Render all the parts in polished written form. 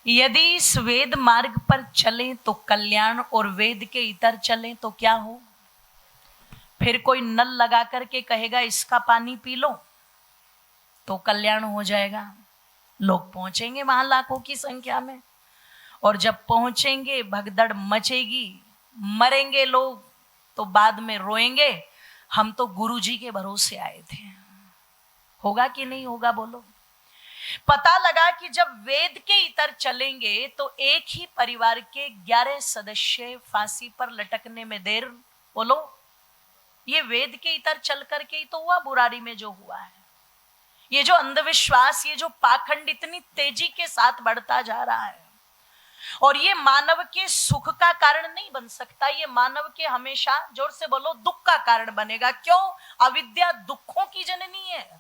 यदि इस वेद मार्ग पर चलें तो कल्याण, और वेद के इतर चलें तो क्या हो? फिर कोई नल लगा करके कहेगा इसका पानी पी लो तो कल्याण हो जाएगा। लोग पहुंचेंगे वहां लाखों की संख्या में, और जब पहुंचेंगे भगदड़ मचेगी, मरेंगे लोग, तो बाद में रोएंगे हम तो गुरु जी के भरोसे आए थे। होगा कि नहीं होगा बोलो? पता लगा कि जब वेद के इतर चलेंगे तो एक ही परिवार के 11 सदस्य फांसी पर लटकने में देर। बोलो, ये वेद के इतर चल करके ही तो हुआ बुराड़ी में जो हुआ है। ये जो अंधविश्वास, ये जो पाखंड इतनी तेजी के साथ बढ़ता जा रहा है, और ये मानव के सुख का कारण नहीं बन सकता, ये मानव के हमेशा, जोर से बोलो, दुख का कारण बनेगा। क्यों? अविद्या दुखों की जननी है,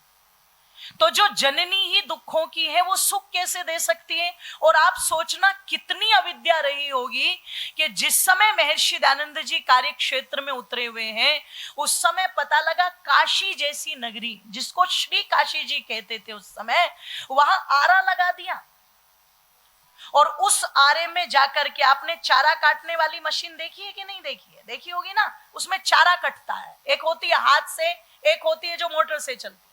तो जो जननी ही दुखों की है वो सुख कैसे दे सकती है? और आप सोचना कितनी अविद्या रही होगी कि जिस समय महर्षि दयानंद जी कार्य क्षेत्र में उतरे हुए हैं, उस समय पता लगा काशी जैसी नगरी, जिसको श्री काशी जी कहते थे उस समय, वहां आरा लगा दिया। और उस आरे में जाकर के आपने चारा काटने वाली मशीन देखी है कि नहीं देखी है? देखी होगी ना। उसमें चारा कटता है, एक होती है हाथ से, एक होती है जो मोटर से चलती है।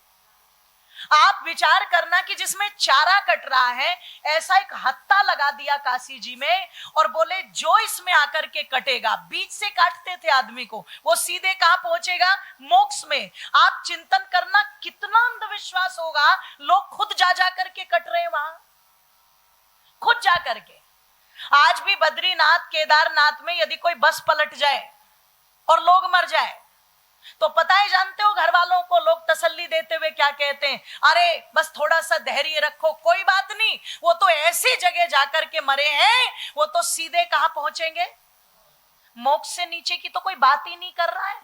आप विचार करना कि जिसमें चारा कट रहा है, ऐसा एक हत्ता लगा दिया काशी जी में, और बोले जो इसमें आकर के कटेगा, बीच से काटते थे आदमी को, वो सीधे कहां पहुंचेगा? मोक्ष में। आप चिंतन करना कितना अंधविश्वास होगा, लोग खुद जा जा करके कट रहे हैं वहां, खुद जा करके। आज भी बद्रीनाथ केदारनाथ में यदि कोई बस पलट जाए और लोग मर जाए तो पता है, जानते हो घर वालों को लोग तसल्ली देते हुए क्या कहते हैं? अरे बस थोड़ा सा धैर्य रखो, कोई बात नहीं, वो तो ऐसी जगह जाकर के मरे हैं, वो तो सीधे कहां पहुंचेंगे? मोक्ष से नीचे की तो कोई बात ही नहीं कर रहा है,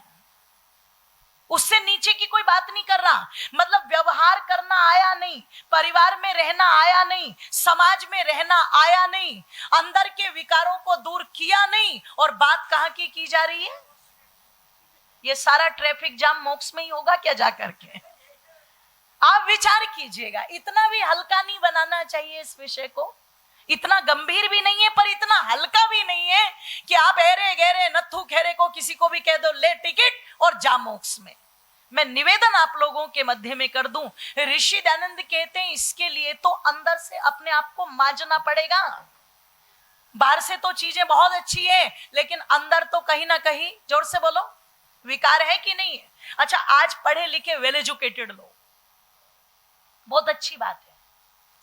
उससे नीचे की कोई बात नहीं कर रहा। मतलब व्यवहार करना आया नहीं, परिवार में रहना आया नहीं, समाज में रहना आया नहीं, अंदर के विकारों को दूर किया नहीं, और बात कहां की जा रही है? ये सारा ट्रैफिक जाम मोक्ष में ही होगा क्या जाकर के? आप विचार कीजिएगा। इतना भी हल्का नहीं बनाना चाहिए इस विषय को, इतना गंभीर भी नहीं है पर इतना हल्का भी नहीं है कि आप एरे गहरे नत्थू खेरे को किसी को भी कह दो ले टिकट और जा मोक्ष में। मैं निवेदन आप लोगों के मध्य में कर दूं, ऋषि दयानंद कहते हैं इसके लिए तो अंदर से अपने आप को मांजना पड़ेगा। बाहर से तो चीजें बहुत अच्छी है, लेकिन अंदर तो कहीं ना कहीं, जोर से बोलो, विकार है कि नहीं है? अच्छा, आज पढ़े लिखे वेल एजुकेटेड लोग, बहुत अच्छी बात है,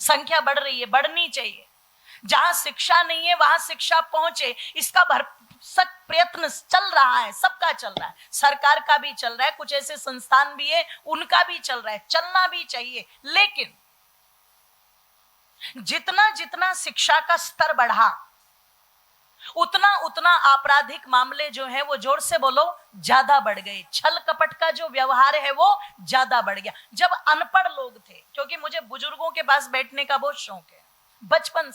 संख्या बढ़ रही है, बढ़नी चाहिए। जहां शिक्षा नहीं है वहां शिक्षा पहुंचे, इसका भरसक प्रयत्न चल रहा है, सबका चल रहा है, सरकार का भी चल रहा है, कुछ ऐसे संस्थान भी है उनका भी चल रहा है, चलना भी चाहिए। लेकिन जितना जितना शिक्षा का स्तर बढ़ा, उतना उतना आपराधिक मामले जो है वो, जोर से बोलो, ज्यादा बढ़ गए। छल कपट का जो व्यवहार है वो ज्यादा बढ़ गया। जब अनपढ़ लोग थे, क्योंकि मुझे बुजुर्गों के पास बैठने का बहुत शौक है, बचपन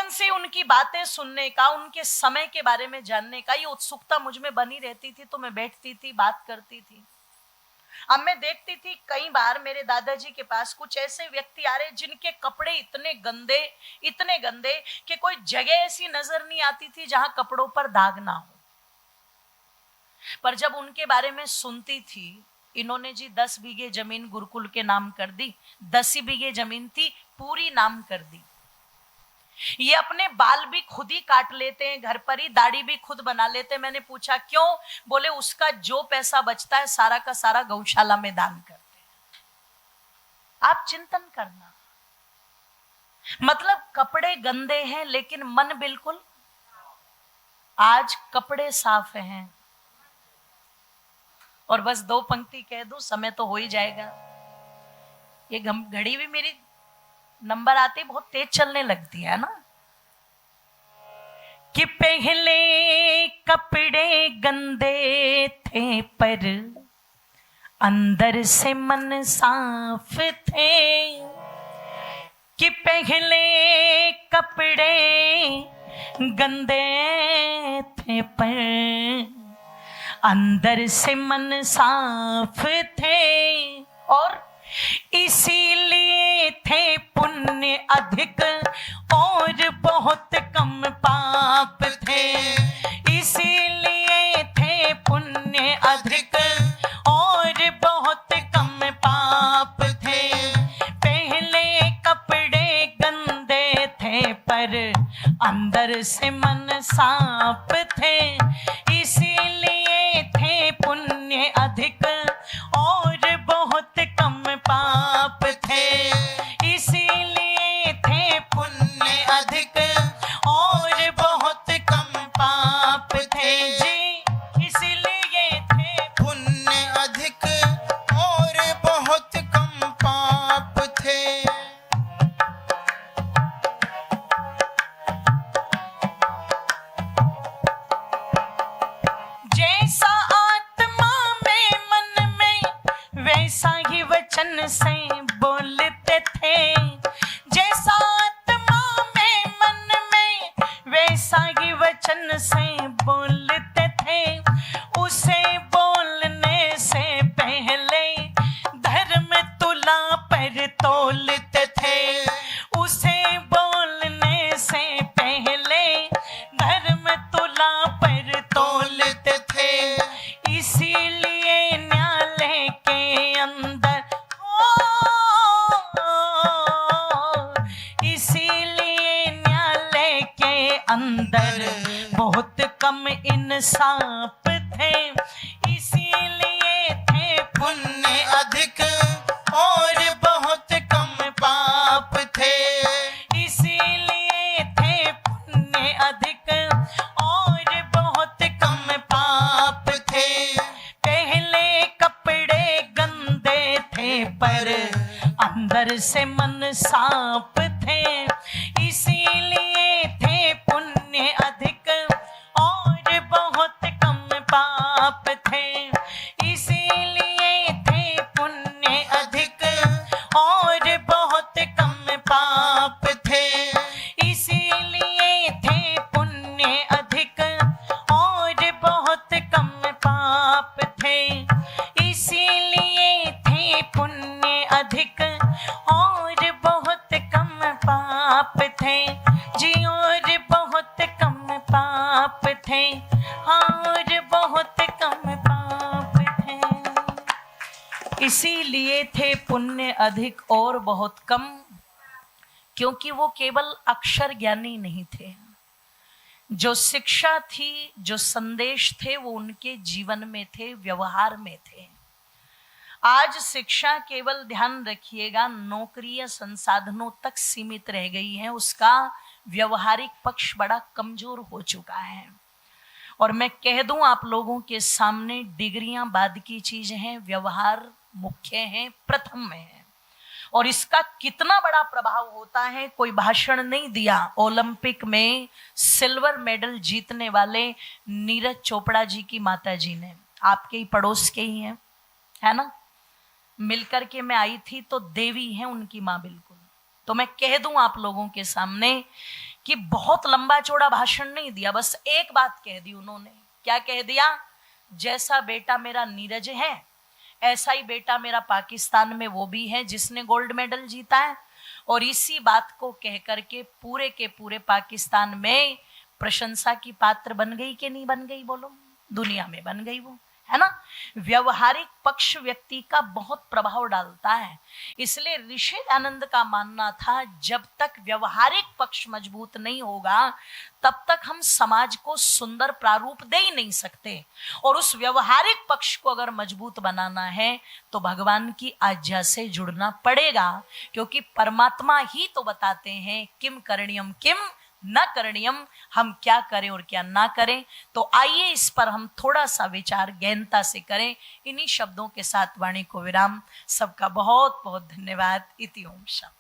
से उनकी बातें सुनने का, उनके समय के बारे में जानने का ये उत्सुकता मुझ में बनी रहती थी, तो मैं बैठती थी, बात करती थी। अब मैं देखती थी कई बार मेरे दादाजी के पास कुछ ऐसे व्यक्ति आ रहे जिनके कपड़े इतने गंदे कि कोई जगह ऐसी नजर नहीं आती थी जहां कपड़ों पर दाग ना हो। पर जब उनके बारे में सुनती थी, इन्होंने जी 10 बीघे जमीन गुरुकुल के नाम कर दी, 10 ही बीघे जमीन थी, पूरी नाम कर दी। ये अपने बाल भी खुद ही काट लेते हैं, घर पर ही दाढ़ी भी खुद बना लेते हैं। मैंने पूछा क्यों? बोले उसका जो पैसा बचता है सारा का सारा गौशाला में दान करते हैं। आप चिंतन करना, मतलब कपड़े गंदे हैं लेकिन मन बिल्कुल, आज कपड़े साफ हैं। और बस 2 पंक्ति कह दूं, समय तो हो ही जाएगा। ये घड़ी भी मेरी नंबर आते बहुत तेज चलने लगती है ना, कि पहले कपड़े गंदे थे पर अंदर से मन साफ थे, कि पहले कपड़े गंदे थे पर अंदर से मन साफ थे, और इसीलिए थे पुण्य अधिक और बहुत कम पाप थे, इसीलिए थे पुण्य अधिक और बहुत कम पाप थे। पहले कपड़े गंदे थे पर अंदर से मन साफ थे, इसीलिए थे पुण्य अधिक और बहुत कम पाप थे, इसीलिए थे पुण्य अधिक और बहुत कम पाप थे जी, इसीलिए थे पुण्य अधिक और बहुत कम पाप थे। जैसा आत्मा में मन में वैसा ही वचन से बोलते थे, जैसा आत्मा में मन में वैसा ही वचन से बोलते थे, उसे बोलने से पहले धर्म तुला पर तोलते थे, उसे बोलने से पहले धर्म तुला पर तोलते थे, इसीलिए न्यायालय के अंदर इसीलिए न्यायालय के अंदर बहुत कम इंसाफ थे, इसीलिए थे पुण्य अधिक और बहुत कम पाप थे, इसीलिए थे पुण्य अधिक और बहुत कम पाप थे। पहले कपड़े गंदे थे पर अंदर से मन साफ थे, इसीलिए थे पुण्य अधिक और बहुत कम पाप थे, इसीलिए थे पुण्य अधिक और बहुत कम पाप थे, इसीलिए थे पुण्य अधिक और बहुत कम पाप थे, इसीलिए थे पुण्य अधिक और बहुत कम पाप थे जी, और बहुत कम पाप थे, और बहुत कम पाप थे, इसीलिए थे पुण्य अधिक और बहुत कम, क्योंकि वो केवल अक्षर ज्ञानी नहीं थे, जो शिक्षा थी, जो संदेश थे वो उनके जीवन में थे, व्यवहार में थे। आज शिक्षा केवल ध्यान रखिएगा नौकरी या संसाधनों तक सीमित रह गई है, उसका व्यवहारिक पक्ष बड़ा कमजोर हो चुका है। और मैं कह दूं आप लोगों के सामने, डिग्रियां बाद की चीज हैं, व्यवहार मुख्य है, प्रथम में है। और इसका कितना बड़ा प्रभाव होता है, कोई भाषण नहीं दिया, ओलंपिक में सिल्वर मेडल जीतने वाले नीरज चोपड़ा जी की माता जी ने, आपके ही पड़ोस के ही हैं, है ना, मिलकर के मैं आई थी, तो देवी है उनकी माँ बिल्कुल। तो मैं कह दूं आप लोगों के सामने कि बहुत लंबा चौड़ा भाषण नहीं दिया, बस एक बात कह दी उन्होंने। क्या कह दिया? जैसा बेटा मेरा नीरज है ऐसा ही बेटा मेरा पाकिस्तान में वो भी है जिसने गोल्ड मेडल जीता है। और इसी बात को कह करके पूरे के पूरे पाकिस्तान में प्रशंसा की पात्र बन गई कि नहीं बन गई? बोलो, दुनिया में बन गई वो, है ना। व्यवहारिक पक्ष व्यक्ति का बहुत प्रभाव डालता है। इसलिए ऋषि आनंद का मानना था जब तक व्यवहारिक पक्ष मजबूत नहीं होगा तब तक हम समाज को सुंदर प्रारूप दे ही नहीं सकते। और उस व्यवहारिक पक्ष को अगर मजबूत बनाना है तो भगवान की आज्ञा से जुड़ना पड़ेगा, क्योंकि परमात्मा ही तो बताते हैं किम करणीयम किम न करणीयम, हम क्या करें और क्या ना करें। तो आइए इस पर हम थोड़ा सा विचार गहनता से करें। इन्हीं शब्दों के साथ वाणी को विराम। सबका बहुत बहुत धन्यवाद। इति ओम शांति।